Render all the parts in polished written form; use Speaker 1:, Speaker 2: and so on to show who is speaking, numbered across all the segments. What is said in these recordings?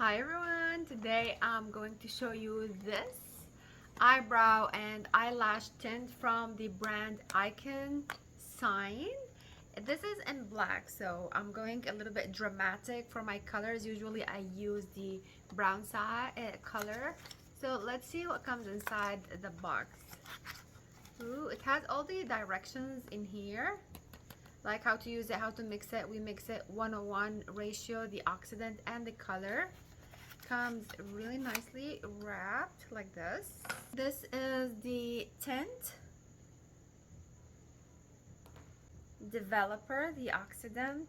Speaker 1: Hi everyone, today I'm going to show you this eyebrow and eyelash tint from the brand Icon Sign. This is in black, so I'm going a little bit dramatic for my colors. Usually I use the brown side color. So let's see what comes inside the box. Ooh, it has all the directions in here, like how to use it, how to mix it. We mix it 1:1 ratio, the oxidant and the color. Comes really nicely wrapped like this. This is the tint developer, the oxidant.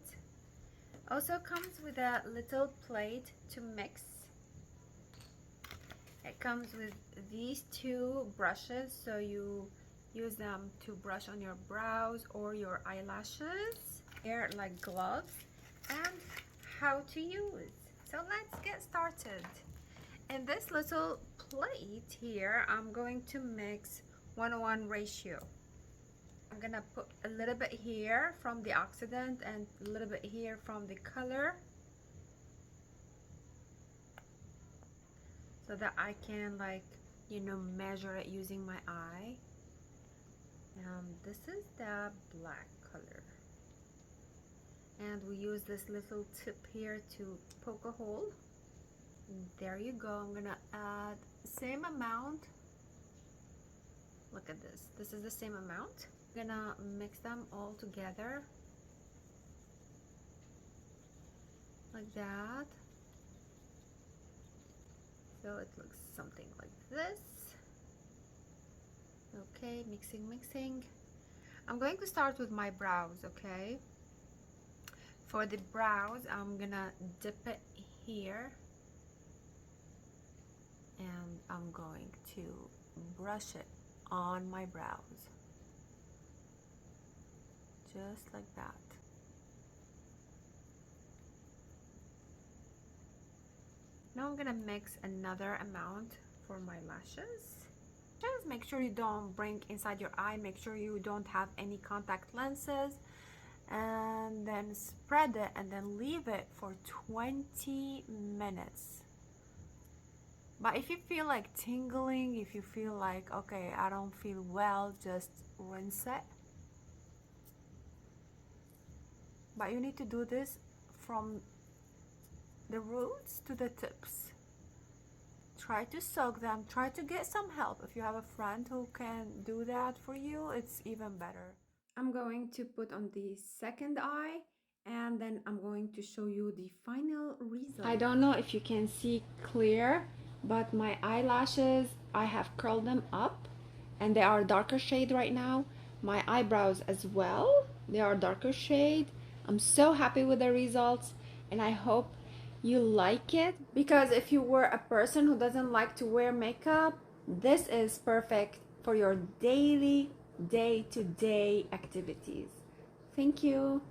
Speaker 1: Also comes with a little plate to mix. It comes with these two brushes, so you use them to brush on your brows or your eyelashes. Here, like gloves, and how to use. So let's get started. In this little plate here, I'm going to mix 1:1 ratio. I'm gonna put a little bit here from the oxidant and a little bit here from the color, so that I can, like, measure it using my eye. This is the black color, and we use this little tip here to poke a hole. There you go. I'm gonna add same amount. Look at this. This is the same amount. I'm gonna mix them all together like that. So it looks something like this. Okay, mixing. I'm going to start with my brows, okay? For the brows, I'm gonna dip it here, and I'm going to brush it on my brows, just like that. Now I'm gonna mix another amount for my lashes. Just make sure you don't bring inside your eye, make sure you don't have any contact lenses, and then spread it and then leave it for 20 minutes. But if you feel like tingling, if you feel like, okay, I don't feel well, just rinse it. But you need to do this from the roots to the tips. Try to soak them, try to get some help. If you have a friend who can do that for you, it's even better. I'm going to put on the second eye, and then I'm going to show you the final result. I don't know if you can see clear, but my eyelashes, I have curled them up and they are darker shade right now. My eyebrows as well, they are darker shade. I'm so happy with the results, and I hope you like it, because if you were a person who doesn't like to wear makeup, this is perfect for your daily day-to-day activities. Thank you.